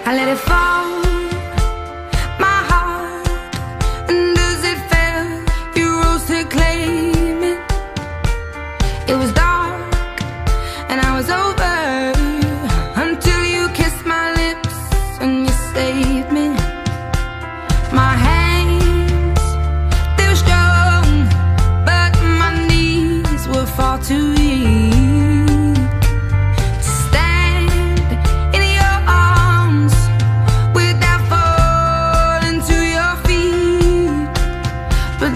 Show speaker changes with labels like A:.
A: I let it fall, my heart, and as it fell, you rose to claim it. It was dark, and I was over, until you kissed my lips and you saved me. My hands, they were strong, but my knees were far too weak to stand in your arms without falling to your feet. But